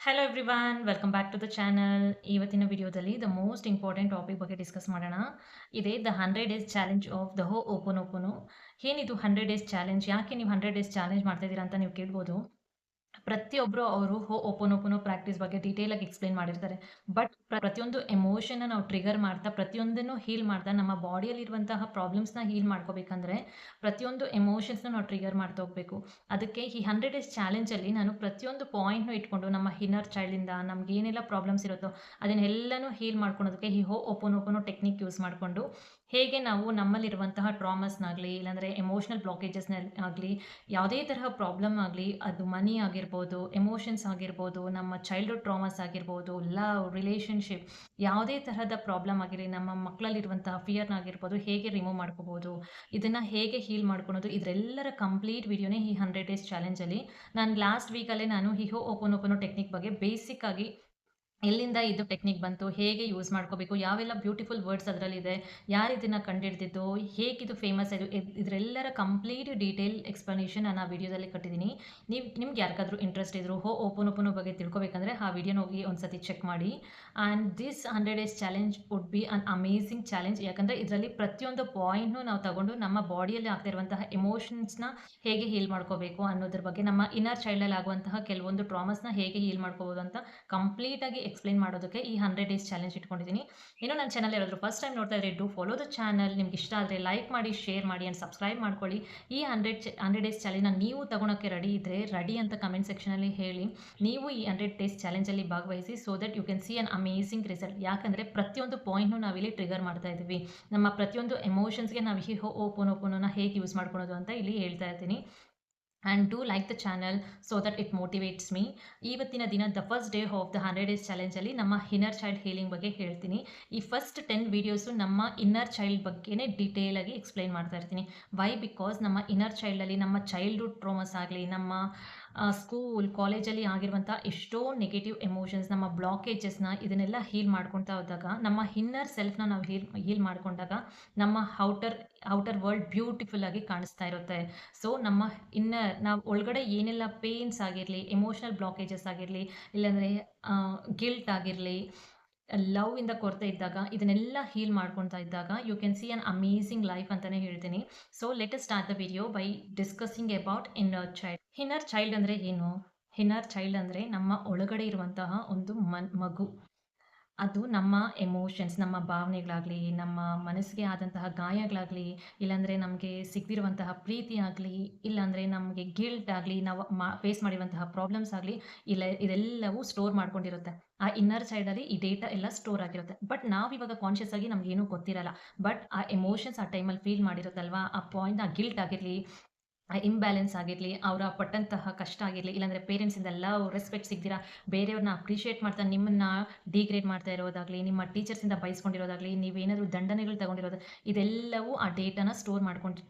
Hello everyone welcome back to the channel. ಇವತ್ತಿನ ವಿಡಿಯೋದಲ್ಲಿ the most important topic ಬಗ್ಗೆ discuss ಮಾಡೋಣ. ಇದೆ the 100 days challenge of the open. ಏನಿದು 100 ಡೇಸ್ ಚಾಲೆಂಜ್? ಯಾಕೆ ನೀವು 100 ಡೇಸ್ ಚಾಲೆಂಜ್ ಮಾಡ್ತಾ ಇದ್ದೀರಾ ಅಂತ ನೀವು ಕೇಳ್ಬೋದು. ಪ್ರತಿಯೊಬ್ಬರು ಅವರು ಓಪನ್ ಪ್ರಾಕ್ಟೀಸ್ ಬಗ್ಗೆ ಡೀಟೇಲ್ ಆಗಿ ಎಕ್ಸ್ಪ್ಲೇನ್ ಮಾಡಿರ್ತಾರೆ. ಬಟ್ ಪ್ರತಿಯೊಂದು ಎಮೋಷನ್ ನಾವು ಟ್ರಿಗರ್ ಮಾಡ್ತಾ ಪ್ರತಿಯೊಂದನ್ನು ಹೀಲ್ ಮಾಡ್ತಾ ನಮ್ಮ ಬಾಡಿಯಲ್ಲಿರುವಂತಹ ಪ್ರಾಬ್ಲಮ್ಸ್ನ ಹೀಲ್ ಮಾಡ್ಕೋಬೇಕಂದ್ರೆ ಪ್ರತಿಯೊಂದು ಎಮೋಷನ್ಸ್ನ ನಾವು ಟ್ರಿಗರ್ ಮಾಡ್ತಾ ಹೋಗಬೇಕು. ಅದಕ್ಕೆ ಈ 100 ಡೇಸ್ ಚಾಲೆಂಜಲ್ಲಿ ನಾನು ಪ್ರತಿಯೊಂದು ಪಾಯಿಂಟ್ನು ಇಟ್ಕೊಂಡು ನಮ್ಮ ಇನ್ನರ್ ಚೈಲ್ಡಿಂದ ನಮ್ಗೆ ಏನೆಲ್ಲ ಪ್ರಾಬ್ಲಮ್ಸ್ ಇರುತ್ತೋ ಅದನ್ನೆಲ್ಲನೂ ಹೀಲ್ ಮಾಡ್ಕೊಳೋದಕ್ಕೆ ಈ ಓಪನ್ ಟೆಕ್ನಿಕ್ ಯೂಸ್ ಮಾಡಿಕೊಂಡು ಹೇಗೆ ನಾವು ನಮ್ಮಲ್ಲಿರುವಂತಹ ಟ್ರಾಮಸ್ನಾಗಲಿ ಇಲ್ಲಾಂದರೆ ಎಮೋಷನಲ್ ಬ್ಲಾಕೇಜಸ್ನ ಆಗಲಿ ಯಾವುದೇ ತರಹ ಪ್ರಾಬ್ಲಮ್ ಆಗಲಿ ಅದು ಮನಿ ಆಗಿರ್ಬೋದು, ಎಮೋಷನ್ಸ್ ಆಗಿರ್ಬೋದು, ನಮ್ಮ ಚೈಲ್ಡ್‌ಹುಡ್ ಟ್ರಾಮಾಸ್ ಆಗಿರ್ಬೋದು, ಲವ್, ರಿಲೇಶನ್‌ಶಿಪ್ ಯಾವುದೇ ತರಹದ ಪ್ರಾಬ್ಲಮ್ ಆಗಿರಲಿ, ನಮ್ಮ ಮಕ್ಕಳಲ್ಲಿರುವಂತಹ ಫಿಯರ್‌ನಾಗಿರ್ಬೋದು ಹೇಗೆ ರಿಮೂವ್ ಮಾಡ್ಕೋಬೋದು, ಇದನ್ನು ಹೇಗೆ ಹೀಲ್ ಮಾಡ್ಕೊಳೋದು ಇದರೆಲ್ಲರ ಕಂಪ್ಲೀಟ್ ವಿಡಿಯೋನೇ ಈ 100 ಡೇಸ್ ಚಾಲೆಂಜಲ್ಲಿ. ನಾನು ಲಾಸ್ಟ್ ವೀಕಲ್ಲೇ ನಾನು ಹಿಹೋ ಓಪನ್ ಟೆಕ್ನಿಕ್ ಬಗ್ಗೆ ಬೇಸಿಕ್ ಆಗಿ ಎಲ್ಲಿಂದ ಇದು ಟೆಕ್ನಿಕ್ ಬಂತು? ಹೇಗೆ ಯೂಸ್ ಮಾಡ್ಕೋಬೇಕು? ಯಾವೆಲ್ಲ ಬ್ಯೂಟಿಫುಲ್ ವರ್ಡ್ಸ್ ಅದರಲ್ಲಿದೆ? ಯಾರು ಇದನ್ನ ಕಂಡುಹಿಡಿದಿದ್ದು? ಹೇಗಿದು ಫೇಮಸ್ ಆಯ್ತು? ಇದರೆಲ್ಲರ ಕಂಪ್ಲೀಟ್ ಡೀಟೇಲ್ ಎಕ್ಸ್‌ಪ್ಲನೇಷನ್ ನಾನು ಆ ವಿಡಿಯೋದಲ್ಲಿ ಕೊಟ್ಟಿದ್ದೀನಿ. ನಿಮ್ಗೆ ಯಾರಿಗಾದ್ರೂ ಇಂಟ್ರೆಸ್ಟ್ ಇದ್ರು ಓಪನ್ ಬಗ್ಗೆ ತಿಳ್ಕೊಬೇಕಂದ್ರೆ ಆ ವಿಡಿಯೋನ ಹೋಗಿ ಒಂದ್ಸತಿ ಚೆಕ್ ಮಾಡಿ. And this 100 days challenge would be an amazing challenge. ಯಾಕಂದರೆ ಇದರಲ್ಲಿ ಪ್ರತಿಯೊಂದು ಪಾಯಿಂಟ್‌ನು ನಾವು ತಗೊಂಡು ನಮ್ಮ ಬಾಡಿಯಲ್ಲಿ ಆಗ್ತಾ ಇರುವಂತಹ ಎಮೋಷನ್ಸ್‌ನ ಹೇಗೆ ಹೀಲ್ ಮಾಡ್ಕೋಬೇಕು ಅನ್ನೋದ್ರ ಬಗ್ಗೆ, ನಮ್ಮ ಇನ್ನರ್ ಚೈಲ್ಡಲ್ಲಿ ಆಗುವಂತಹ ಕೆಲವೊಂದು ಟ್ರಾಮಾಸ್‌ನ ಹೇಗೆ ಹೀಲ್ ಮಾಡ್ಕೋಬೋದು ಅಂತ ಕಂಪ್ಲೀಟ್ ಆಗಿ ಎಕ್ಸ್‌ಪ್ಲೇನ್ ಮಾಡೋದಕ್ಕೆ ಈ 100 ಡೇಸ್ ಚಾಲೆಂಜ್ ಇಟ್ಕೊಂಡಿದ್ದೀನಿ. ಇನ್ನು ನನ್ನ ಚಾನಲ್ ಯಾರಾದರೂ ಫಸ್ಟ್ ಟೈಮ್ ನೋಡ್ತಾ ಇದ್ರೆ ಡೂ ಫಾಲೋ ದ ಚಾನಲ್. ನಿಮ್ಗೆ ಇಷ್ಟ ಆದರೆ ಲೈಕ್ ಮಾಡಿ, ಶೇರ್ ಮಾಡಿ ಆ್ಯಂಡ್ ಸಬ್ಸ್ಕ್ರೈಬ್ ಮಾಡ್ಕೊಳ್ಳಿ. ಈ 100 ಡೇಸ್ ಚಾಲೆಂಜ್‌ನ ನೀವು ತಗೊಳಕ್ಕೆ ರೆಡಿ ಇದ್ದರೆ ರೆಡಿ ಅಂತ ಕಮೆಂಟ್ ಸೆಕ್ಷನಲ್ಲಿ ಹೇಳಿ. ನೀವು ಈ 100 ಡೇಸ್ ಚಾಲೆಂಜಲ್ಲಿ ಭಾಗವಹಿಸಿ so that you can see an amazing result. ಯಾಕಂದರೆ ಪ್ರತಿಯೊಂದು ಪಾಯಿಂಟ್‌ನು ನಾವಿಲ್ಲಿ ಟ್ರಿಗರ್ ಮಾಡ್ತಾ ಇದ್ದೀವಿ. ನಮ್ಮ ಪ್ರತಿಯೊಂದು ಎಮೋಷನ್ಸ್‌ಗೆ ನಾವು ಈ ಓಪನ್ ಹೇಗೆ ಯೂಸ್ ಮಾಡ್ಕೊಳ್ಳೋದು ಅಂತ ಇಲ್ಲಿ ಹೇಳ್ತಾ ಇರ್ತೀನಿ. And do like the channel so that it motivates me. ಇವತ್ತಿನ ದಿನ the first day of the 100 days ಚಾಲೆಂಜಲ್ಲಿ ನಮ್ಮ ಇನ್ನರ್ ಚೈಲ್ಡ್ ಹೀಲಿಂಗ್ ಬಗ್ಗೆ ಹೇಳ್ತೀನಿ. ಈ ಫಸ್ಟ್ 10 ವೀಡಿಯೋಸು ನಮ್ಮ ಇನ್ನರ್ ಚೈಲ್ಡ್ ಬಗ್ಗೆನೇ ಡೀಟೇಲ್ ಆಗಿ ಎಕ್ಸ್‌ಪ್ಲೇನ್ ಮಾಡ್ತಾ ಇರ್ತೀನಿ. ವೈ? ಬಿಕಾಸ್ ನಮ್ಮ ಇನ್ನರ್ ಚೈಲ್ಡಲ್ಲಿ ನಮ್ಮ ಚೈಲ್ಡ್‌ಹುಡ್ ಟ್ರಾಮಾಸ್ ಆಗಲಿ, ನಮ್ಮ ಸ್ಕೂಲ್, ಕಾಲೇಜಲ್ಲಿ ಆಗಿರುವಂಥ ಎಷ್ಟೋ ನೆಗೆಟಿವ್ ಎಮೋಷನ್ಸ್, ನಮ್ಮ ಬ್ಲಾಕೇಜಸ್‌ನ ಇದನ್ನೆಲ್ಲ ಹೀಲ್ ಮಾಡ್ಕೊಳ್ತಾ ಹೋದಾಗ, ನಮ್ಮ ಇನ್ನರ್ ಸೆಲ್ಫ್‌ನ ನಾವು ಹೀಲ್ ಮಾಡ್ಕೊಂಡಾಗ ನಮ್ಮ ಔಟರ್ ವರ್ಲ್ಡ್ ಬ್ಯೂಟಿಫುಲ್ ಆಗಿ ಕಾಣಿಸ್ತಾ ಇರುತ್ತೆ. ಸೊ ನಮ್ಮ ನಾವು ಒಳಗಡೆ ಏನೆಲ್ಲ ಪೇನ್ಸ್ ಆಗಿರಲಿ, ಎಮೋಷನಲ್ ಬ್ಲಾಕೇಜಸ್ ಆಗಿರಲಿ, ಇಲ್ಲಾಂದರೆ ಗಿಲ್ಟ್ ಆಗಿರಲಿ, ಲವ್ ಇಂದ ಕೊರತೆ ಇದ್ದಾಗ ಇದನ್ನೆಲ್ಲ ಹೀಲ್ ಮಾಡ್ಕೊಳ್ತಾ ಇದ್ದಾಗ you can see an amazing life ಅಂತಲೇ ಹೇಳ್ತೀನಿ. So let us start the video by discussing about inner child. Inner child ಅಂದರೆ ಏನು? ಇನ್ನರ್ ಚೈಲ್ಡ್ ಅಂದರೆ ನಮ್ಮ ಒಳಗಡೆ ಇರುವಂತಹ ಒಂದು ಮಗು. ಅದು ನಮ್ಮ ಎಮೋಷನ್ಸ್, ನಮ್ಮ ಭಾವನೆಗಳಾಗಲಿ, ನಮ್ಮ ಮನಸ್ಸಿಗೆ ಆದಂತಹ ಗಾಯಗಳಾಗಲಿ, ಇಲ್ಲಾಂದರೆ ನಮಗೆ ಸಿಗದಿರುವಂತಹ ಪ್ರೀತಿ ಆಗಲಿ, ಇಲ್ಲಾಂದರೆ ನಮಗೆ ಗಿಲ್ಟ್ ಆಗಲಿ, ನಾವು ಫೇಸ್ ಮಾಡಿರುವಂತಹ ಪ್ರಾಬ್ಲಮ್ಸ್ ಆಗಲಿ, ಇದೆಲ್ಲವೂ ಸ್ಟೋರ್ ಮಾಡ್ಕೊಂಡಿರುತ್ತೆ. ಆ ಇನ್ನರ್ ಸೈಡಲ್ಲಿ ಈ ಡೇಟಾ ಎಲ್ಲ ಸ್ಟೋರ್ ಆಗಿರುತ್ತೆ. ಬಟ್ ನಾವಿವಾಗ ಕಾನ್ಷಿಯಸ್ ಆಗಿ ನಮಗೇನೂ ಗೊತ್ತಿರಲ್ಲ. ಬಟ್ ಆ ಎಮೋಷನ್ಸ್ ಆ ಟೈಮಲ್ಲಿ ಫೀಲ್ ಮಾಡಿರುತ್ತಲ್ವಾ, ಆ ಪಾಯಿಂಟ್, ಆ ಗಿಲ್ಟ್ ಆಗಿರಲಿ, ಇಂಬ್ಯಾಲೆನ್ಸ್ ಆಗಿರಲಿ, ಅವರ ಪಟ್ಟಂತಹ ಕಷ್ಟ ಆಗಿರಲಿ, ಇಲ್ಲಾಂದರೆ ಪೇರೆಂಟ್ಸಿಂದ ಲವ್, ರೆಸ್ಪೆಕ್ಟ್ ಸಿಗದಿರ ಬೇರೆಯವ್ರನ್ನ ಅಪ್ರಿಷಿಯೇಟ್ ಮಾಡ್ತಾ ನಿಮ್ಮನ್ನ ಡಿಗ್ರೇಡ್ ಮಾಡ್ತಾ ಇರೋದಾಗಲಿ, ನಿಮ್ಮ ಟೀಚರ್ಸಿಂದ ಬೈಸ್ಕೊಂಡಿರೋದಾಗಲಿ, ನೀವೇನಾದರೂ ದಂಡನೆಗಳು ತಗೊಂಡಿರೋದು, ಇದೆಲ್ಲವೂ ಆ ಡೇಟಾನ ಸ್ಟೋರ್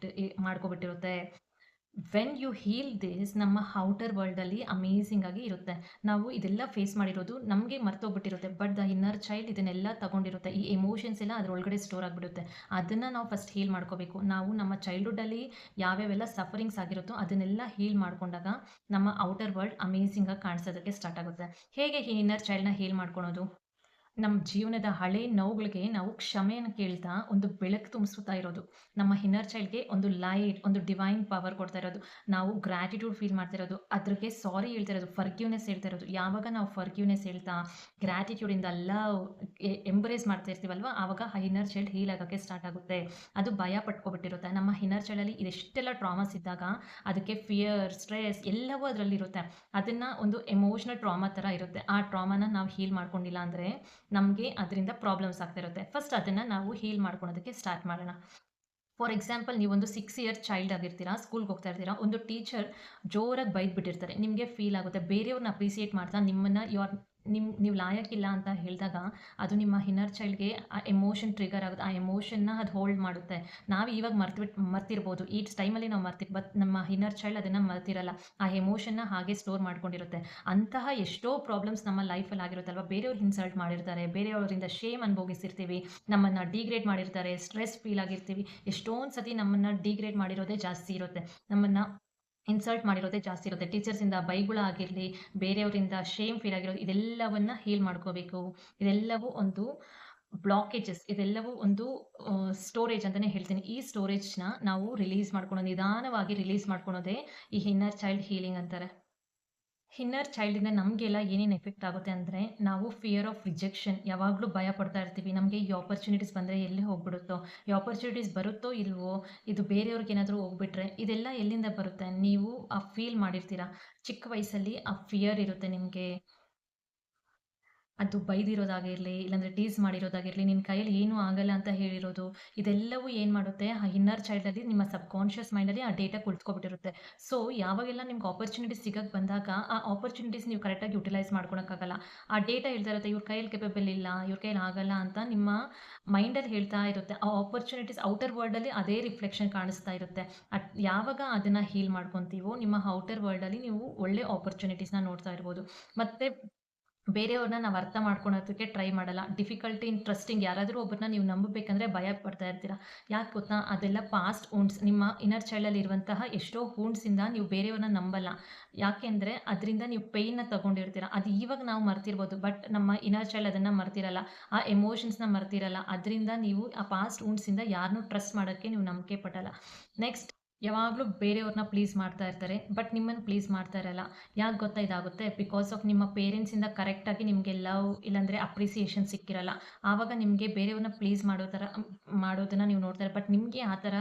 ಮಾಡ್ಕೊಬಿಟ್ಟಿರುತ್ತೆ. ವೆನ್ ಯು ಹೀಲ್ ದಿಸ್, ನಮ್ಮ ಔಟರ್ ವರ್ಲ್ಡಲ್ಲಿ ಅಮೇಝಿಂಗ್ ಆಗಿ ಇರುತ್ತೆ. ನಾವು ಇದೆಲ್ಲ ಫೇಸ್ ಮಾಡಿರೋದು ನಮಗೆ ಮರ್ತೋಗ್ಬಿಟ್ಟಿರುತ್ತೆ. ಬಟ್ ದ ಇನ್ನರ್ ಚೈಲ್ಡ್ ಇದನ್ನೆಲ್ಲ ತಗೊಂಡಿರುತ್ತೆ. ಈ ಎಮೋಷನ್ಸ್ ಎಲ್ಲ ಅದರೊಳಗಡೆ ಸ್ಟೋರ್ ಆಗಿಬಿಡುತ್ತೆ. ಅದನ್ನು ನಾವು ಫಸ್ಟ್ ಹೀಲ್ ಮಾಡ್ಕೋಬೇಕು. ನಾವು ನಮ್ಮ ಚೈಲ್ಡ್‌ಹುಡ್ಡಲ್ಲಿ ಯಾವ್ಯಾವೆಲ್ಲ ಸಫರಿಂಗ್ಸ್ ಆಗಿರುತ್ತೋ ಅದನ್ನೆಲ್ಲ ಹೀಲ್ ಮಾಡ್ಕೊಂಡಾಗ ನಮ್ಮ ಔಟರ್ ವರ್ಲ್ಡ್ ಅಮೇಝಿಂಗ್ ಆಗಿ ಕಾಣಿಸೋದಕ್ಕೆ ಸ್ಟಾರ್ಟ್ ಆಗುತ್ತೆ. ಹೇಗೆ ಈ ಇನ್ನರ್ ಚೈಲ್ಡ್‌ನ ಹೀಲ್ ಮಾಡ್ಕೊಳೋದು? ನಮ್ಮ ಜೀವನದ ಹಳೆ ನೋವುಗಳಿಗೆ ನಾವು ಕ್ಷಮೆಯನ್ನು ಕೇಳ್ತಾ ಒಂದು ಬೆಳಕು ತುಂಬಿಸ್ತಾ ಇರೋದು. ನಮ್ಮ ಇನ್ನರ್ ಚೈಲ್ಡ್‌ಗೆ ಒಂದು ಲೈಟ್, ಒಂದು ಡಿವೈನ್ ಪವರ್ ಕೊಡ್ತಾ ಇರೋದು. ನಾವು ಗ್ರ್ಯಾಟಿಟ್ಯೂಡ್ ಫೀಲ್ ಮಾಡ್ತಾ ಇರೋದು. ಅದ್ರಿಗೆ ಸಾರಿ ಹೇಳ್ತಾ ಇರೋದು, ಫರ್ಗಿವ್ನೆಸ್ ಹೇಳ್ತಾ ಇರೋದು. ಯಾವಾಗ ನಾವು ಫರ್ಗಿವ್ನೆಸ್ ಹೇಳ್ತಾ ಗ್ರ್ಯಾಟಿಟ್ಯೂಡಿಂದ ಲವ್ ಎಂಬ್ರೇಸ್ ಮಾಡ್ತಾ ಇರ್ತೀವಲ್ವಾ, ಆವಾಗ ಆ ಇನ್ನರ್ ಚೈಲ್ಡ್ ಹೀಲ್ ಆಗೋಕ್ಕೆ ಸ್ಟಾರ್ಟ್ ಆಗುತ್ತೆ. ಅದು ಭಯ ಪಟ್ಕೊಬಿಟ್ಟಿರುತ್ತೆ. ನಮ್ಮ ಇನ್ನರ್ ಚೈಲ್ಡಲ್ಲಿ ಇದೆಷ್ಟೆಲ್ಲ ಟ್ರಾಮಾಸ್ ಇದ್ದಾಗ ಅದಕ್ಕೆ ಫಿಯರ್, ಸ್ಟ್ರೆಸ್ ಎಲ್ಲವೂ ಅದರಲ್ಲಿರುತ್ತೆ. ಅದನ್ನು ಒಂದು ಎಮೋಷನಲ್ ಟ್ರಾಮಾ ಥರ ಇರುತ್ತೆ. ಆ ಟ್ರಾಮಾನ ನಾವು ಹೀಲ್ ಮಾಡ್ಕೊಂಡಿಲ್ಲ ಅಂದರೆ ನಮಗೆ ಅದರಿಂದ ಪ್ರಾಬ್ಲಮ್ಸ್ ಆಗ್ತಾ ಇರುತ್ತೆ. ಫಸ್ಟ್ ಅದನ್ನು ನಾವು ಹೀಲ್ ಮಾಡ್ಕೊಳೋದಕ್ಕೆ ಸ್ಟಾರ್ಟ್ ಮಾಡೋಣ. ಫಾರ್ ಎಕ್ಸಾಂಪಲ್, ನೀವೊಂದು 6 ಇಯರ್ ಚೈಲ್ಡ್ ಆಗಿರ್ತೀರಾ, ಸ್ಕೂಲ್‌ಗೆ ಹೋಗ್ತಾ ಇರ್ತೀರಾ. ಒಂದು ಟೀಚರ್ ಜೋರಾಗಿ ಬೈದ್ಬಿಟ್ಟಿರ್ತಾರೆ. ನಿಮಗೆ ಫೀಲ್ ಆಗುತ್ತೆ. ಬೇರೆಯವ್ರನ್ನ ಅಪ್ರಿಸಿಯೇಟ್ ಮಾಡ್ತಾ ನಿಮ್ಮನ್ನ ನೀವು ಲಾಯಕ್ಕಿಲ್ಲ ಅಂತ ಹೇಳಿದಾಗ ಅದು ನಿಮ್ಮ ಇನ್ನರ್ ಚೈಲ್ಡ್‌ಗೆ ಆ ಎಮೋಷನ್ ಟ್ರಿಗರ್ ಆಗುತ್ತೆ. ಆ ಎಮೋಷನ್‌ನ ಅದು ಹೋಲ್ಡ್ ಮಾಡುತ್ತೆ. ನಾವು ಇವಾಗ ಮರ್ತಿರ್ಬೋದು. ಈ ಟೈಮಲ್ಲಿ ನಾವು ಬಟ್ ನಮ್ಮ ಇನ್ನರ್ ಚೈಲ್ಡ್ ಅದನ್ನು ಮರ್ತಿರಲ್ಲ. ಆ ಎಮೋಷನ್‌ನ ಹಾಗೆ ಸ್ಟೋರ್ ಮಾಡ್ಕೊಂಡಿರುತ್ತೆ. ಅಂತಹ ಎಷ್ಟೋ ಪ್ರಾಬ್ಲಮ್ಸ್ ನಮ್ಮ ಲೈಫಲ್ಲಿ ಆಗಿರುತ್ತಲ್ವಾ. ಬೇರೆಯವ್ರು ಇನ್ಸಲ್ಟ್ ಮಾಡಿರ್ತಾರೆ, ಬೇರೆಯವರಿಂದ ಶೇಮ್ ಅನುಭವಿಸಿರ್ತೀವಿ, ನಮ್ಮನ್ನು ಡಿಗ್ರೇಡ್ ಮಾಡಿರ್ತಾರೆ, ಸ್ಟ್ರೆಸ್ ಫೀಲ್ ಆಗಿರ್ತೀವಿ. ಎಷ್ಟೊಂದು ಸತಿ ನಮ್ಮನ್ನು ಡಿಗ್ರೇಡ್ ಮಾಡಿರೋದೇ ಜಾಸ್ತಿ ಇರುತ್ತೆ. ನಮ್ಮನ್ನು ಇನ್ಸಲ್ಟ್ ಮಾಡಿರೋದೇ ಜಾಸ್ತಿ ಇರುತ್ತೆ. ಟೀಚರ್ಸಿಂದ ಬೈಗುಳಾಗಿರಲಿ, ಬೇರೆಯವರಿಂದ ಶೇಮ್ ಫೀಲ್ ಆಗಿರೋದು ಇದೆಲ್ಲವನ್ನ ಹೀಲ್ ಮಾಡ್ಕೋಬೇಕು. ಇದೆಲ್ಲವೂ ಒಂದು ಬ್ಲಾಕೇಜಸ್, ಇದೆಲ್ಲವೂ ಒಂದು ಸ್ಟೋರೇಜ್ ಅಂತಾನೆ ಹೇಳ್ತೀನಿ. ಈ ಸ್ಟೋರೇಜ್‌ನ ನಾವು ರಿಲೀಸ್ ಮಾಡ್ಕೊಳೋದು, ನಿಧಾನವಾಗಿ ರಿಲೀಸ್ ಮಾಡ್ಕೊಳೋದೇ ಈ ಇನ್ನರ್ ಚೈಲ್ಡ್ ಹೀಲಿಂಗ್ ಅಂತಾರೆ. ಇನ್ನರ್ ಚೈಲ್ಡಿಂದ ನಮಗೆಲ್ಲ ಏನೇನು ಎಫೆಕ್ಟ್ ಆಗುತ್ತೆ ಅಂದರೆ, ನಾವು ಫಿಯರ್ ಆಫ್ ರಿಜೆಕ್ಷನ್ ಯಾವಾಗಲೂ ಭಯ ಪಡ್ತಾ ಇರ್ತೀವಿ. ನಮಗೆ ಈ ಆಪರ್ಚುನಿಟೀಸ್ ಬಂದರೆ ಎಲ್ಲಿ ಹೋಗ್ಬಿಡುತ್ತೋ, ಈ ಆಪರ್ಚುನಿಟೀಸ್ ಬರುತ್ತೋ ಇಲ್ವೋ, ಇದು ಬೇರೆಯವ್ರಿಗೇನಾದರೂ ಹೋಗ್ಬಿಟ್ರೆ, ಇದೆಲ್ಲ ಎಲ್ಲಿಂದ ಬರುತ್ತೆ? ನೀವು ಫೀಲ್ ಮಾಡಿರ್ತೀರ. ಚಿಕ್ಕ ವಯಸ್ಸಲ್ಲಿ ಆ ಫಿಯರ್ ಇರುತ್ತೆ ನಿಮಗೆ. ಅದು ಬೈದಿರೋದಾಗಿರಲಿ, ಇಲ್ಲಾಂದ್ರೆ ಟೀಸ್ ಮಾಡಿರೋದಾಗಿರಲಿ, ನಿನ್ನ ಕೈಯಲ್ಲಿ ಏನೂ ಆಗಲ್ಲ ಅಂತ ಹೇಳಿರೋದು, ಇದೆಲ್ಲವೂ ಏನು ಮಾಡುತ್ತೆ, ಆ ಇನ್ನರ್ ಚೈಲ್ಡಲ್ಲಿ ನಿಮ್ಮ ಸಬ್‌ಕಾನ್ಷಿಯಸ್ ಮೈಂಡಲ್ಲಿ ಆ ಡೇಟಾ ಕುಳಿತ್ಕೊಂಡ್ಬಿಟ್ಟಿರುತ್ತೆ. ಸೊ, ಯಾವಾಗೆಲ್ಲ ನಿಮ್ಗೆ ಆಪರ್ಚುನಿಟೀಸ್ ಸಿಗಕ್ಕೆ ಬಂದಾಗ, ಆ ಆಪರ್ಚುನಿಟೀಸ್ ನೀವು ಕರೆಕ್ಟಾಗಿ ಯುಟಿಲೈಸ್ ಮಾಡ್ಕೊಳಕ್ಕಾಗಲ್ಲ. ಆ ಡೇಟಾ ಹೇಳ್ತಾ ಇರುತ್ತೆ, ಇವ್ರ ಕೈಯಲ್ಲಿ ಕೇಪಬಲ್ ಇಲ್ಲ, ಇವ್ರ ಕೈಯಲ್ಲಿ ಆಗಲ್ಲ ಅಂತ ನಿಮ್ಮ ಮೈಂಡಲ್ಲಿ ಹೇಳ್ತಾ ಇರುತ್ತೆ. ಆ ಆಪರ್ಚುನಿಟೀಸ್ ಔಟರ್ ವರ್ಲ್ಡಲ್ಲಿ ಅದೇ ರಿಫ್ಲೆಕ್ಷನ್ ಕಾಣಿಸ್ತಾ ಇರುತ್ತೆ. ಯಾವಾಗ ಅದನ್ನ ಹೀಲ್ ಮಾಡ್ಕೊಂತೀವೋ, ನಿಮ್ಮ ಔಟರ್ ವರ್ಲ್ಡಲ್ಲಿ ನೀವು ಒಳ್ಳೆ ಆಪರ್ಚುನಿಟೀಸ್‌ನ ನೋಡ್ತಾ ಇರ್ಬೋದು. ಮತ್ತೆ ಬೇರೆಯವ್ರನ್ನ ನಾವು ಅರ್ಥ ಮಾಡ್ಕೊಳೋದಕ್ಕೆ ಟ್ರೈ ಮಾಡಲ್ಲ. ಡಿಫಿಕಲ್ಟಿ ಇನ್ ಟ್ರಸ್ಟಿಂಗ್ ಯಾರಾದರೂ ಒಬ್ಬರನ್ನ ನೀವು ನಂಬಬೇಕಂದ್ರೆ ಭಯ ಪಡ್ತಾ ಇರ್ತೀರ. ಯಾಕೆ ಗೊತ್ತಾ? ಅದೆಲ್ಲ ಪಾಸ್ಟ್ ವೂಂಡ್ಸ್. ನಿಮ್ಮ ಇನ್ನರ್ ಚೈಲ್ಡಲ್ಲಿ ಇರುವಂತಹ ಎಷ್ಟೋ ವೂಂಡ್ಸಿಂದ ನೀವು ಬೇರೆಯವ್ರನ್ನ ನಂಬಲ್ಲ. ಯಾಕೆಂದ್ರೆ ಅದರಿಂದ ನೀವು ಪೇಯ್ನ್‌ನ ತಗೊಂಡಿರ್ತೀರ. ಅದು ಇವಾಗ ನಾವು ಮರ್ತಿರ್ಬೋದು. ಬಟ್ ನಮ್ಮ ಇನ್ನರ್ ಚೈಲ್ಡ್ ಅದನ್ನ ಮರ್ತಿರಲ್ಲ. ಆ ಎಮೋಷನ್ಸ್‌ನ ಮರ್ತಿರಲ್ಲ. ಅದರಿಂದ ನೀವು ಆ ಪಾಸ್ಟ್ ವೂಂಡ್ಸಿಂದ ಯಾರನ್ನೂ ಟ್ರಸ್ಟ್ ಮಾಡೋಕ್ಕೆ ನೀವು ನಂಬಿಕೆ ಪಡಲ್ಲ. ನೆಕ್ಸ್ಟ್, ಯಾವಾಗಲೂ ಬೇರೆಯವ್ರನ್ನ ಪ್ಲೀಸ್ ಮಾಡ್ತಾ ಇರ್ತಾರೆ. ಬಟ್ ನಿಮ್ಮನ್ನು ಪ್ಲೀಸ್ ಮಾಡ್ತಾ ಇರಲ್ಲ. ಯಾಕೆ ಗೊತ್ತಾ ಇದಾಗುತ್ತೆ? ಬಿಕಾಸ್ ಆಫ್ ನಿಮ್ಮ ಪೇರೆಂಟ್ಸಿಂದ ಕರೆಕ್ಟಾಗಿ ನಿಮಗೆ ಲವ್ ಇಲ್ಲಾಂದ್ರೆ ಅಪ್ರಿಸಿಯೇಷನ್ ಸಿಕ್ಕಿರಲ್ಲ. ಆವಾಗ ನಿಮಗೆ ಬೇರೆಯವ್ರನ್ನ ಪ್ಲೀಸ್ ಮಾಡೋ ಥರ ಮಾಡೋದನ್ನ ನೀವು ನೋಡ್ತಾರೆ. ಬಟ್ ನಿಮಗೆ ಆ ಥರ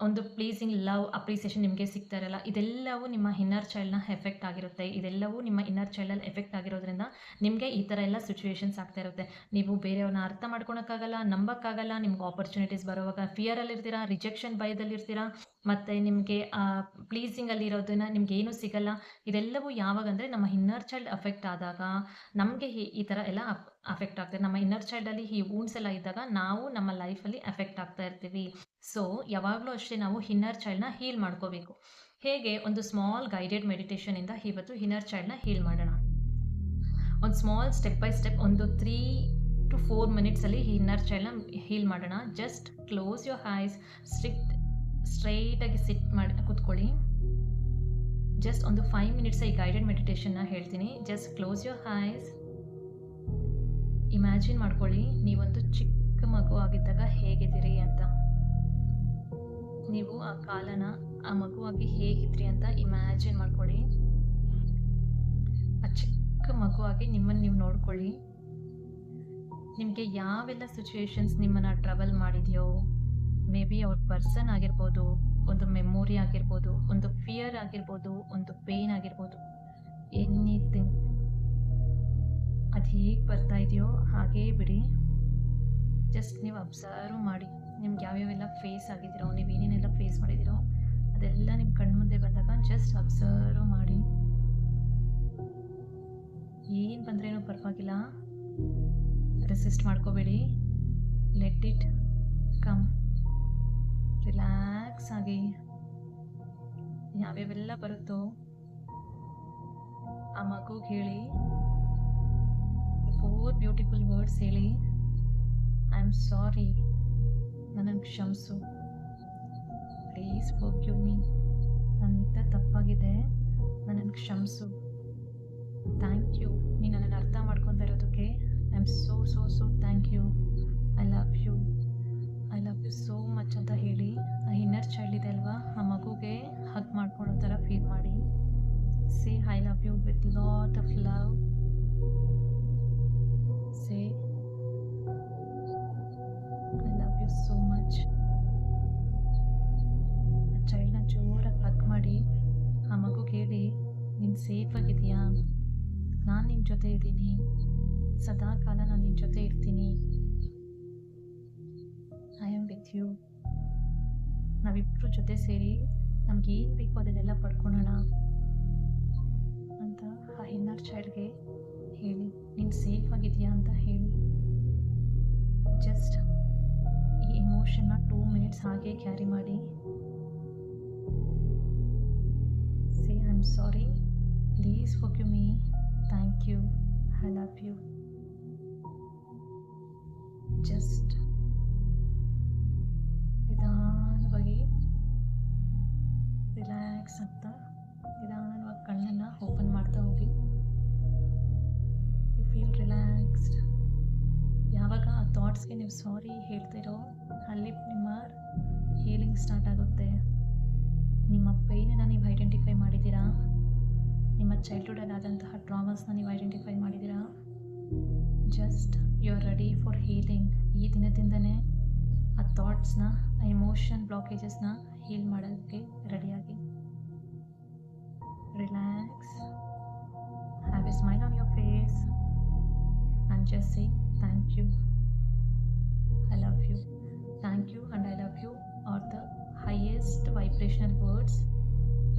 ಒಂದು ಪ್ಲೀಸಿಂಗ್ ಲವ್, ಅಪ್ರಿಸಿಯೇಷನ್ ನಿಮಗೆ ಸಿಗ್ತಾ ಇರಲ್ಲ. ಇದೆಲ್ಲವೂ ನಿಮ್ಮ ಇನ್ನರ್ ಚೈಲ್ಡ್‌ನ ಎಫೆಕ್ಟ್ ಆಗಿರುತ್ತೆ. ಇದೆಲ್ಲವೂ ನಿಮ್ಮ ಇನ್ನರ್ ಚೈಲ್ಡಲ್ಲಿ ಎಫೆಕ್ಟ್ ಆಗಿರೋದ್ರಿಂದ ನಿಮಗೆ ಈ ಥರ ಎಲ್ಲ ಸಿಚುಯೇಷನ್ಸ್ ಆಗ್ತಾ ಇರುತ್ತೆ. ನೀವು ಬೇರೆಯವ್ರನ್ನ ಅರ್ಥ ಮಾಡ್ಕೊಳಕ್ಕಾಗಲ್ಲ, ನಂಬಕ್ಕಾಗಲ್ಲ. ನಿಮ್ಗೆ ಆಪರ್ಚುನಿಟೀಸ್ ಬರೋವಾಗ ಫಿಯರಲ್ಲಿರ್ತೀರಾ, ರಿಜೆಕ್ಷನ್ ಭಯದಲ್ಲಿರ್ತೀರಾ. ಮತ್ತೆ ನಿಮಗೆ ಪ್ಲೀಸಿಂಗಲ್ಲಿ ಇರೋದನ್ನ ನಿಮ್ಗೇನು ಸಿಗಲ್ಲ. ಇದೆಲ್ಲವೂ ಯಾವಾಗಂದ್ರೆ ನಮ್ಮ ಇನ್ನರ್ ಚೈಲ್ಡ್ ಅಫೆಕ್ಟ್ ಆದಾಗ ನಮಗೆ ಈ ಥರ ಎಲ್ಲ ಅಫೆಕ್ಟ್ ಆಗ್ತದೆ. ನಮ್ಮ ಇನ್ನರ್ ಚೈಲ್ಡಲ್ಲಿ ಈ ವೂಂಡ್ಸ್ ಎಲ್ಲ ಇದ್ದಾಗ ನಾವು ನಮ್ಮ ಲೈಫಲ್ಲಿ ಅಫೆಕ್ಟ್ ಆಗ್ತಾ ಇರ್ತೀವಿ. ಸೊ, ಯಾವಾಗಲೂ ಅಷ್ಟೇ ನಾವು ಇನ್ನರ್ ಚೈಲ್ಡ್‌ನ ಹೀಲ್ ಮಾಡ್ಕೋಬೇಕು. ಹೇಗೆ? ಒಂದು ಸ್ಮಾಲ್ ಗೈಡೆಡ್ ಮೆಡಿಟೇಷನಿಂದ ಇವತ್ತು ಇನ್ನರ್ ಚೈಲ್ಡ್‌ನ ಹೀಲ್ ಮಾಡೋಣ. ಒಂದು ಸ್ಮಾಲ್ ಸ್ಟೆಪ್ ಬೈ ಸ್ಟೆಪ್ ಒಂದು 3 ಟು 4 ಮಿನಿಟ್ಸಲ್ಲಿ ಈ ಇನ್ನರ್ ಚೈಲ್ಡ್‌ನ ಹೀಲ್ ಮಾಡೋಣ. ಜಸ್ಟ್ ಕ್ಲೋಸ್ ಯುವರ್ ಐಸ್, ಸ್ಟ್ರೈಟಾಗಿ ಸಿಟ್ ಮಾಡಿ ಕೂತ್ಕೊಳ್ಳಿ. ಜಸ್ಟ್ ಒಂದು 5 ಮಿನಿಟ್ಸ್ ಈ ಗೈಡೆಡ್ ಮೆಡಿಟೇಷನ್ನ ಹೇಳ್ತೀನಿ. Just close your eyes. Imagine ಮಾಡ್ಕೊಳ್ಳಿ, ನೀವೊಂದು ಚಿಕ್ಕ ಮಗು ಆಗಿದ್ದಾಗ ಹೇಗಿದ್ದೀರಿ ಅಂತ. ನೀವು ಆ ಕಾಲನ ಆ ಮಗುವಾಗಿ ಹೇಗಿದ್ರಿ ಅಂತ ಇಮ್ಯಾಜಿನ್ ಮಾಡ್ಕೊಳ್ಳಿ. ಆ ಚಿಕ್ಕ ಮಗುವಾಗಿ ನಿಮ್ಮನ್ನು ನೀವು ನೋಡ್ಕೊಳ್ಳಿ. ನಿಮಗೆ ಯಾವೆಲ್ಲ ಸಿಚುಯೇಷನ್ಸ್ ನಿಮ್ಮನ್ನು ಟ್ರಬಲ್ ಮಾಡಿದೆಯೋ, ಮೇ ಬಿ ಅವ್ರ ಪರ್ಸನ್ ಆಗಿರ್ಬೋದು, ಒಂದು ಮೆಮೊರಿ ಆಗಿರ್ಬೋದು, ಒಂದು ಫಿಯರ್ ಆಗಿರ್ಬೋದು, ಒಂದು ಪೇಯ್ನ್ ಆಗಿರ್ಬೋದು, ಎನಿಥಿಂಗ್. ಅದು ಹೇಗೆ ಬರ್ತಾ ಇದೆಯೋ ಹಾಗೇ ಬಿಡಿ. ಜಸ್ಟ್ ನೀವು ಅಬ್ಸರ್ವ್ ಮಾಡಿ. ನಿಮ್ಗೆ ಯಾವ್ಯಾವೆಲ್ಲ ಫೇಸ್ ಆಗಿದ್ದೀರೋ, ನೀವು ಏನೇನೆಲ್ಲ ಫೇಸ್ ಮಾಡಿದ್ದೀರೋ ಅದೆಲ್ಲ ನಿಮ್ಮ ಕಣ್ಮುಂದೆ ಬಂದಾಗ ಜಸ್ಟ್ ಅಬ್ಸರ್ವ್ ಮಾಡಿ. ಏನು ಬಂದ್ರೇನೂ ಪರವಾಗಿಲ್ಲ, ರೆಸಿಸ್ಟ್ ಮಾಡ್ಕೋಬೇಡಿ. Let it come. ರಿಲ್ಯಾಕ್ಸ್ ಆಗಿ ಯಾವ್ಯಾವೆಲ್ಲ ಬರುತ್ತೋ ಆ ಮಗುಗೆ ಹೇಳಿ, 4 ಬ್ಯೂಟಿಫುಲ್ ವರ್ಡ್ಸ್ ಹೇಳಿ. ಐ ಆಮ್ ಸಾರಿ, ನನ್ನನ್ನು ಕ್ಷಮಿಸು. Please forgive me. ನನ್ನಿಂದ ತಪ್ಪಾಗಿದೆ, ನನ್ನನ್ನು ಕ್ಷಮಿಸು. ಥ್ಯಾಂಕ್ ಯು, ನೀನು ನನ್ನನ್ನು ಅರ್ಥ ಮಾಡ್ಕೊತಾ ಇರೋದಕ್ಕೆ. I am so thank you. I love you so much ಅಂತ ಹೇಳಿ. ಆ ಇನ್ನರ್ ಚೈಲ್ಡ್ ಇದೆ ಅಲ್ವಾ, ಆ ಮಗುಗೆ ಹಗ್ ಮಾಡ್ಕೊಳ್ಳೋ ಥರ ಫೀಲ್ ಮಾಡಿ. Say I love you with lot of love. Say I love you so much. ಆ ಚೈಲ್ಡ್ನ ಜೋರಾಗಿ ಹಗ್ ಮಾಡಿ ಆ ಮಗುಗೆ ಹೇಳಿ, ನೀನು ಸೇಫ್ ಆಗಿದೆಯಾ, ನಾನು ನಿನ್ನ ಜೊತೆ ಇದ್ದೀನಿ, ಸದಾ ಕಾಲ ನಾನು ನಿನ್ನ ಜೊತೆ ಇರ್ತೀನಿ. I am with you. ನಾವಿಬ್ಬರು ಜೊತೆ ಸೇರಿ ನಮ್ಗೇನು ಬೇಕೋ ಅದನ್ನೆಲ್ಲ ಪಡ್ಕೊಳ್ಳೋಣ ಅಂತ ಆ ಇನ್ನರ್ ಚೈಲ್ಡ್ಗೆ ಹೇಳಿ. ನೀನು ಸೇಫ್ ಆಗಿದೆಯಾ ಅಂತ ಹೇಳಿ. ಜಸ್ಟ್ ಈ ಎಮೋಷನ್ನ 2 ಮಿನಿಟ್ಸ್ ಹಾಗೆ ಕ್ಯಾರಿ ಮಾಡಿ. Say I am sorry, please forgive me, thank you, I love you. Just ನಿಧಾನವಾಗಿ ರಿಲ್ಯಾಕ್ಸ್ ಆಗ್ತಾ ಥಾಟ್ಸ್ಗೆ ನೀವು ಸಾರಿ ಹೇಳ್ತಿರೋ ಅಲ್ಲಿ ನಿಮ್ಮ ಹೀಲಿಂಗ್ ಸ್ಟಾರ್ಟ್ ಆಗುತ್ತೆ. ನಿಮ್ಮ ಪೇಯ್ನನ್ನು ನೀವು ಐಡೆಂಟಿಫೈ ಮಾಡಿದ್ದೀರಾ, ನಿಮ್ಮ ಚೈಲ್ಡ್ಹುಡಲ್ಲಿ ಆದಂತಹ ಟ್ರಾಮಾಸ್ನ ನೀವು ಐಡೆಂಟಿಫೈ ಮಾಡಿದ್ದೀರಾ. Just you are ready for healing. ಈ ದಿನದಿಂದನೇ ಆ ಥಾಟ್ಸ್ನ, ಆ ಎಮೋಷನ್ ಬ್ಲಾಕೇಜಸ್ನ ಹೀಲ್ ಮಾಡೋದಕ್ಕೆ ರೆಡಿಯಾಗಿ. Relax, have a smile on your face and just say thank you, I love you. Thank you and I love you are the highest vibrational words.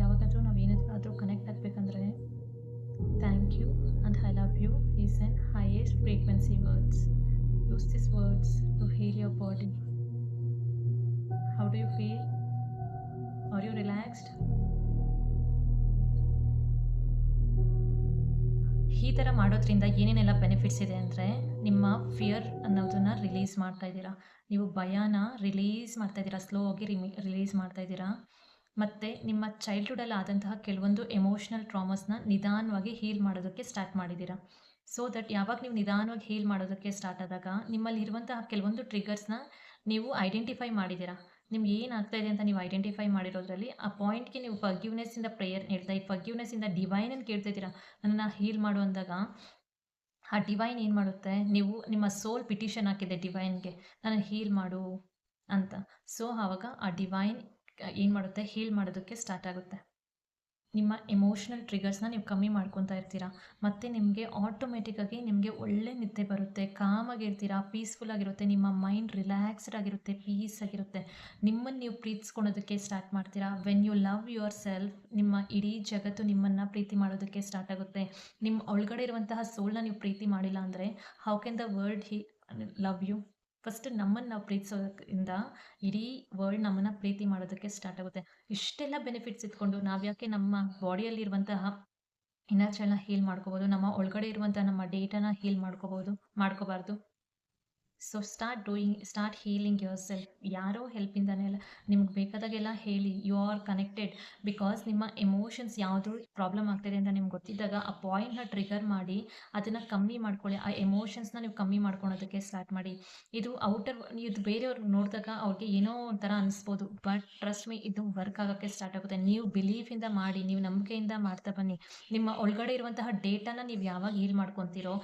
ಯಾವಾಗಾದರೂ ನಾವು ಏನಾದರೂ connect ಆಗಬೇಕಂದ್ರೆ thank you and I love you is an highest frequency words. Use these words to heal your body. How do you feel? Are you relaxed? ಈ ಥರ ಮಾಡೋದ್ರಿಂದ ಏನೇನೆಲ್ಲ benefits ಇದೆ ಅಂದರೆ, ನಿಮ್ಮ ಫಿಯರ್ ಅನ್ನೋದನ್ನು ರಿಲೀಸ್ ಮಾಡ್ತಾ ಇದ್ದೀರಾ. ನೀವು ಭಯನ ರಿಲೀಸ್ ಮಾಡ್ತಾ ಇದ್ದೀರಾ, ಸ್ಲೋ ಆಗಿ ರಿಲೀಸ್ ಮಾಡ್ತಾ ಇದ್ದೀರಾ. ಮತ್ತು ನಿಮ್ಮ ಚೈಲ್ಡ್ಹುಡಲ್ಲಿ ಆದಂತಹ ಕೆಲವೊಂದು ಎಮೋಷ್ನಲ್ ಟ್ರಾಮಾಸ್ನ ನಿಧಾನವಾಗಿ ಹೀಲ್ ಮಾಡೋದಕ್ಕೆ ಸ್ಟಾರ್ಟ್ ಮಾಡಿದ್ದೀರಾ. ಸೊ ದಟ್ ಯಾವಾಗ ನೀವು ನಿಧಾನವಾಗಿ ಹೀಲ್ ಮಾಡೋದಕ್ಕೆ ಸ್ಟಾರ್ಟ್ ಆದಾಗ ನಿಮ್ಮಲ್ಲಿ ಇರುವಂತಹ ಕೆಲವೊಂದು ಟ್ರಿಗರ್ಸ್ನ ನೀವು ಐಡೆಂಟಿಫೈ ಮಾಡಿದ್ದೀರಾ. ನಿಮ್ಗೆ ಏನಾಗ್ತಾ ಇದೆ ಅಂತ ನೀವು ಐಡೆಂಟಿಫೈ ಮಾಡಿರೋದ್ರಲ್ಲಿ ಆ ಪಾಯಿಂಟ್ಗೆ ನೀವು ಫರ್ಗಿವ್ನೆಸ್ಸಿಂದ ಪ್ರೇಯರ್ ಹೇಳ್ತಾ, ಈ ಫರ್ಗಿವ್ನೆಸ್ಸಿಂದ ಡಿವೈನನ್ನು ಕೇಳ್ತಾ ಇದ್ದೀರಾ, ನನ್ನನ್ನು ಹೀಲ್ ಮಾಡು ಅಂದಾಗ ಆ ಡಿವೈನ್ ಏನು ಮಾಡುತ್ತೆ, ನೀವು ನಿಮ್ಮ ಸೋಲ್ ಪಿಟಿಷನ್ ಹಾಕಿದೆ ಡಿವೈನ್ಗೆ, ನನ್ನನ್ನು ಹೀಲ್ ಮಾಡು ಅಂತ. ಸೊ ಆವಾಗ ಆ ಡಿವೈನ್ ಏನು ಮಾಡುತ್ತೆ, ಹೀಲ್ ಮಾಡೋದಕ್ಕೆ ಸ್ಟಾರ್ಟ್ ಆಗುತ್ತೆ. ನಿಮ್ಮ ಎಮೋಷ್ನಲ್ ಟ್ರಿಗರ್ಸ್ನ ನೀವು ಕಮ್ಮಿ ಮಾಡ್ಕೊತಾ ಇರ್ತೀರಾ. ಮತ್ತು ನಿಮಗೆ ಆಟೋಮೆಟಿಕ್ಕಾಗಿ ನಿಮಗೆ ಒಳ್ಳೆ ನಿದ್ದೆ ಬರುತ್ತೆ, ಕಾಮಾಗಿರ್ತೀರಾ, ಪೀಸ್ಫುಲ್ಲಾಗಿರುತ್ತೆ, ನಿಮ್ಮ ಮೈಂಡ್ ರಿಲ್ಯಾಕ್ಸ್ಡ್ ಆಗಿರುತ್ತೆ, ಪೀಸ್ ಆಗಿರುತ್ತೆ. ನಿಮ್ಮನ್ನು ನೀವು ಪ್ರೀತಿಸ್ಕೊಳೋದಕ್ಕೆ ಸ್ಟಾರ್ಟ್ ಮಾಡ್ತೀರಾ. When you love yourself, ನಿಮ್ಮ ಇಡೀ ಜಗತ್ತು ನಿಮ್ಮನ್ನು ಪ್ರೀತಿ ಮಾಡೋದಕ್ಕೆ ಸ್ಟಾರ್ಟ್ ಆಗುತ್ತೆ. ನಿಮ್ಮ ಒಳಗಡೆ ಇರುವಂತಹ ಸೋಲ್ನ ನೀವು ಪ್ರೀತಿ ಮಾಡಿಲ್ಲ ಅಂದರೆ how can the world love you? First ನಮ್ಮನ್ನು ನಾವು ಪ್ರೀತಿಸೋದಕ್ಕಿಂತ ಇಡೀ ವರ್ಲ್ಡ್ ನಮ್ಮನ್ನು ಪ್ರೀತಿ ಮಾಡೋದಕ್ಕೆ ಸ್ಟಾರ್ಟ್ ಆಗುತ್ತೆ. ಇಷ್ಟೆಲ್ಲ ಬೆನಿಫಿಟ್ಸ್ ಇಟ್ಕೊಂಡು ನಾವ್ಯಾಕೆ ನಮ್ಮ ಬಾಡಿಯಲ್ಲಿರುವಂತಹ ಇನ್ನರ್ ಚೈಲ್ಡ್ನ ಹೀಲ್ ಮಾಡ್ಕೋಬೋದು, ನಮ್ಮ ಒಳಗಡೆ ಇರುವಂತಹ ನಮ್ಮ ಡೇಟಾನ ಹೀಲ್ ಮಾಡ್ಕೋಬಾರ್ದು. So start healing yourself. ಯಾರೋ ಹೆಲ್ಪಿಂದನೇ ಅಲ್ಲ, ನಿಮ್ಗೆ ಬೇಕಾದಾಗೆಲ್ಲ ಹೇಳಿ, ಯು ಆರ್ ಕನೆಕ್ಟೆಡ್. ಬಿಕಾಸ್ ನಿಮ್ಮ ಎಮೋಷನ್ಸ್ ಯಾವುದು ಪ್ರಾಬ್ಲಮ್ ಆಗ್ತಾಯಿದೆ ಅಂತ ನಿಮ್ಗೆ ಗೊತ್ತಿದ್ದಾಗ ಆ ಪಾಯಿಂಟ್ನ ಟ್ರಿಗರ್ ಮಾಡಿ ಅದನ್ನು ಕಮ್ಮಿ ಮಾಡ್ಕೊಳ್ಳಿ. ಆ ಎಮೋಷನ್ಸ್ನ ನೀವು ಕಮ್ಮಿ ಮಾಡ್ಕೊಳೋದಕ್ಕೆ ಸ್ಟಾರ್ಟ್ ಮಾಡಿ. ಇದು ಇದು ಬೇರೆಯವ್ರಿಗೆ ನೋಡಿದಾಗ ಅವ್ರಿಗೆ ಏನೋ ಒಂಥರ ಅನಿಸ್ಬೋದು, ಬಟ್ ಟ್ರಸ್ಟ್ ಮೀ, ಇದು ವರ್ಕ್ ಆಗೋಕ್ಕೆ ಸ್ಟಾರ್ಟ್ ಆಗುತ್ತೆ. ನೀವು ಬಿಲೀಫಿಂದ ಮಾಡಿ, ನೀವು ನಂಬಿಕೆಯಿಂದ ಮಾಡ್ತಾ ಬನ್ನಿ. ನಿಮ್ಮ ಒಳಗಡೆ ಇರುವಂತಹ ಡೇಟಾನ ನೀವು ಯಾವಾಗ ಹೀಲ್ ಮಾಡ್ಕೊತೀರೋ,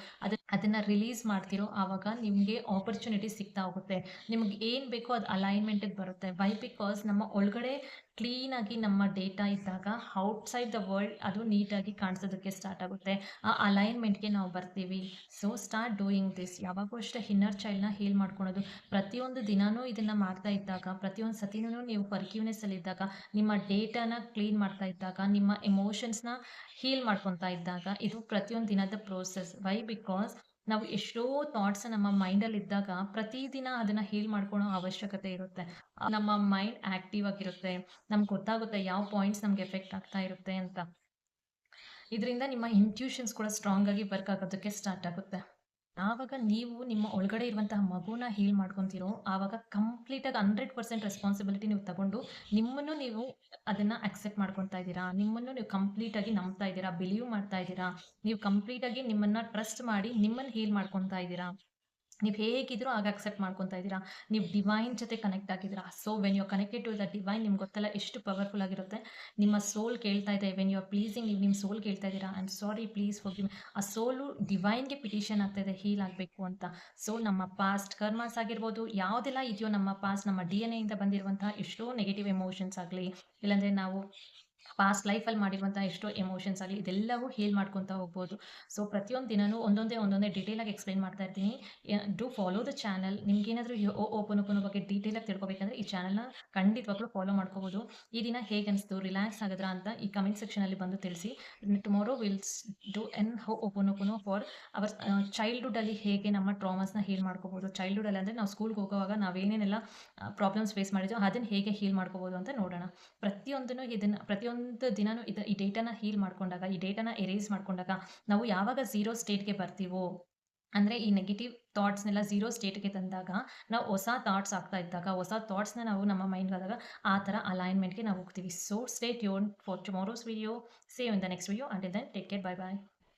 ಅದನ್ನು ರಿಲೀಸ್ ಮಾಡ್ತಿರೋ, ಆವಾಗ ನಿಮಗೆ ಆಪರ್ಚುನಿಟಿ ಸಿಗ್ತಾ ಹೋಗುತ್ತೆ. ನಿಮ್ಗೆ ಏನು ಬೇಕೋ ಅದು ಅಲೈನ್ಮೆಂಟಿಗೆ ಬರುತ್ತೆ. ವೈ? ಬಿಕಾಸ್ ನಮ್ಮ ಒಳಗಡೆ ಕ್ಲೀನಾಗಿ ನಮ್ಮ ಡೇಟಾ ಇದ್ದಾಗ ಔಟ್ಸೈಡ್ ದ ವರ್ಲ್ಡ್ ಅದು ನೀಟಾಗಿ ಕಾಣಿಸೋದಕ್ಕೆ ಸ್ಟಾರ್ಟ್ ಆಗುತ್ತೆ. ಆ ಅಲೈನ್ಮೆಂಟ್ಗೆ ನಾವು ಬರ್ತೀವಿ. So start doing this. ಯಾವಾಗೂ ಅಷ್ಟೇ ಇನ್ನರ್ ಚೈಲ್ಡ್ನ ಹೀಲ್ ಮಾಡ್ಕೊಳೋದು. ಪ್ರತಿಯೊಂದು ದಿನಾನೂ ಇದನ್ನು ಮಾಡ್ತಾ ಇದ್ದಾಗ, ಪ್ರತಿಯೊಂದು ಸತಿನೂ ನೀವು ಫರ್ಗಿವ್ನೆಸ್ಸಲ್ಲಿದ್ದಾಗ, ನಿಮ್ಮ ಡೇಟಾನ ಕ್ಲೀನ್ ಮಾಡ್ತಾ ಇದ್ದಾಗ, ನಿಮ್ಮ ಎಮೋಷನ್ಸ್ನ ಹೀಲ್ ಮಾಡ್ಕೊತಾ ಇದ್ದಾಗ, ಇದು ಪ್ರತಿಯೊಂದು ದಿನದ ಪ್ರೋಸೆಸ್. ವೈ? ಬಿಕಾಸ್ ನಾವು ಎಷ್ಟೋ ಥಾಟ್ಸ್ ನಮ್ಮ ಮೈಂಡಲ್ಲಿ ಇದ್ದಾಗ ಪ್ರತಿದಿನ ಅದನ್ನು ಹೀಲ್ ಮಾಡ್ಕೊಳ್ಳೋ ಅವಶ್ಯಕತೆ ಇರುತ್ತೆ. ನಮ್ಮ ಮೈಂಡ್ ಆ್ಯಕ್ಟಿವ್ ಆಗಿರುತ್ತೆ, ನಮ್ಗೆ ಗೊತ್ತಾಗುತ್ತೆ ಯಾವ ಪಾಯಿಂಟ್ಸ್ ನಮ್ಗೆ ಎಫೆಕ್ಟ್ ಆಗ್ತಾ ಇರುತ್ತೆ ಅಂತ. ಇದರಿಂದ ನಿಮ್ಮ ಇಂಟ್ಯೂಷನ್ಸ್ ಕೂಡ ಸ್ಟ್ರಾಂಗ್ ಆಗಿ ವರ್ಕ್ ಆಗೋದಕ್ಕೆ ಸ್ಟಾರ್ಟ್ ಆಗುತ್ತೆ. ಆವಾಗ ನೀವು ನಿಮ್ಮ ಒಳಗಡೆ ಇರುವಂತಹ ಮಗುನ ಹೀಲ್ ಮಾಡ್ಕೊತೀರೋ, ಆವಾಗ ಕಂಪ್ಲೀಟಾಗಿ 100% ರೆಸ್ಪಾನ್ಸಿಬಿಲಿಟಿ ನೀವು ತಗೊಂಡು ನಿಮ್ಮನ್ನು ನೀವು ಅದನ್ನು ಅಕ್ಸೆಪ್ಟ್ ಮಾಡ್ಕೊತಾ ಇದ್ದೀರಾ. ನಿಮ್ಮನ್ನು ನೀವು ಕಂಪ್ಲೀಟಾಗಿ ನಂಬ್ತಾ ಇದ್ದೀರಾ, ಬಿಲೀವ್ ಮಾಡ್ತಾ ಇದ್ದೀರಾ. ನೀವು ಕಂಪ್ಲೀಟಾಗಿ ನಿಮ್ಮನ್ನು ಟ್ರಸ್ಟ್ ಮಾಡಿ ನಿಮ್ಮನ್ನು ಹೀಲ್ ಮಾಡ್ಕೊತಾ ಇದ್ದೀರಾ. ನೀವು ಹೇಗಿದ್ರೂ ಆಗ ಅಕ್ಸೆಪ್ಟ್ ಮಾಡ್ಕೊತಾ ಇದ್ದೀರಾ. ನೀವು ಡಿವೈನ್ ಜೊತೆ ಕನೆಕ್ಟ್ ಆಗಿದ್ದೀರಾ. So when you are connected to the divine, ನಿಮ್ಗೆ ಗೊತ್ತಲ್ಲ ಎಷ್ಟು ಪವರ್ಫುಲ್ ಆಗಿರುತ್ತೆ. ನಿಮ್ಮ ಸೋಲ್ ಕೇಳ್ತಾ ಇದೆ, ವೆನ್ ಯು ಆರ್ ಪ್ಲೀಸಿಂಗ್, ನೀವು ನಿಮ್ಮ ಸೋಲ್ ಕೇಳ್ತಾ ಇದ್ದೀರಾ, I am sorry, please forgive me. ಆ ಸೋಲು ಡಿವೈನ್ಗೆ ಪಿಟಿಷನ್ ಆಗ್ತಾ ಇದೆ, ಹೀಲ್ ಆಗಬೇಕು ಅಂತ. ಸೊ ನಮ್ಮ ಪಾಸ್ಟ್ ಕರ್ಮಾಸ್ ಆಗಿರ್ಬೋದು, ಯಾವುದೆಲ್ಲ ಇದೆಯೋ ನಮ್ಮ ಪಾಸ್ಟ್, ನಮ್ಮ DNA ಇಂದ ಬಂದಿರುವಂತಹ ಎಷ್ಟೋ ನೆಗೆಟಿವ್ ಎಮೋಷನ್ಸ್ ಆಗಲಿ, ಇಲ್ಲಾಂದರೆ ನಾವು ಪಾಸ್ಟ್ ಲೈಫಲ್ಲಿ ಮಾಡಿರುವಂಥ ಎಷ್ಟೋ ಎಮೋಷನ್ಸ್ ಆಗಲಿ, ಇದೆಲ್ಲವೂ ಹೀಲ್ ಮಾಡ್ಕೊತಾ ಹೋಗ್ಬೋದು. ಸೊ ಪ್ರತಿಯೊಂದು ದಿನವೂ ಒಂದೊಂದೇ ಡೀಟೇಲಾಗಿ ಎಕ್ಸ್ಪ್ಲೈನ್ ಮಾಡ್ತಾ ಇರ್ತೀನಿ. Do follow the channel. ನಿಮ್ಗೇನಾದರೂ ಓಪನ್ ಬಗ್ಗೆ ಡೀಟೇಲಾಗಿ ತಿಳ್ಕೊಬೇಕಂದ್ರೆ ಈ ಚಾನಲ್ನ ಖಂಡಿತವಾಗ್ಲೂ ಫಾಲೋ ಮಾಡ್ಕೋಬೋದು. ಈ ದಿನ ಹೇಗೆ ಅನಿಸ್ತು, ರಿಲ್ಯಾಕ್ಸ್ ಆಗಿದ್ರಾ ಅಂತ ಈ ಕಮೆಂಟ್ ಸೆಕ್ಷನಲ್ಲಿ ಬಂದು ತಿಳಿಸಿ. Tomorrow wills do an open for our ಚೈಲ್ಡ್ಹುಡ್ಡಲ್ಲಿ ಹೇಗೆ ನಮ್ಮ ಟ್ರಾಮಾಸ್ನ ಹೀಲ್ ಮಾಡ್ಕೋಬೋದು. ಚೈಲ್ಡ್ಹುಡ್ಡಲ್ಲಿ ಅಂದರೆ ನಾವು ಸ್ಕೂಲ್ಗೆ ಹೋಗೋವಾಗ ನಾವೇನೇನೆಲ್ಲ ಪ್ರಾಬ್ಲಮ್ಸ್ ಫೇಸ್ ಮಾಡಿದ್ವೋ ಅದನ್ನು ಹೇಗೆ ಹೀಲ್ ಮಾಡ್ಕೋಬೋದು ಅಂತ ನೋಡೋಣ. ಪ್ರತಿಯೊಂದು ದಿನವೂ ಈ ಡೇಟಾನ ಹೀಲ್ ಮಾಡ್ಕೊಂಡಾಗ, ಈ ಡೇಟಾನ ಎರೇಸ್ ಮಾಡ್ಕೊಂಡಾಗ ನಾವು ಯಾವಾಗ ಝೀರೋ ಸ್ಟೇಟ್ಗೆ ಬರ್ತೀವೋ, ಅಂದರೆ ಈ ನೆಗೆಟಿವ್ ಥಾಟ್ಸ್ನೆಲ್ಲ ಝೀರೋ ಸ್ಟೇಟ್ಗೆ ತಂದಾಗ, ನಾವು ಹೊಸ ಥಾಟ್ಸ್ ಆಗ್ತಾ ಇದ್ದಾಗ, ಹೊಸ ಥಾಟ್ಸ್ನ ನಾವು ನಮ್ಮ ಮೈಂಡ್ಗೆ ಆದಾಗ ಆ ಥರ ಅಲೈನ್ಮೆಂಟ್ಗೆ ನಾವು ಹೋಗ್ತೀವಿ. So stay tuned for tomorrow's video. See you in the next video. Until then, take care. Bye bye.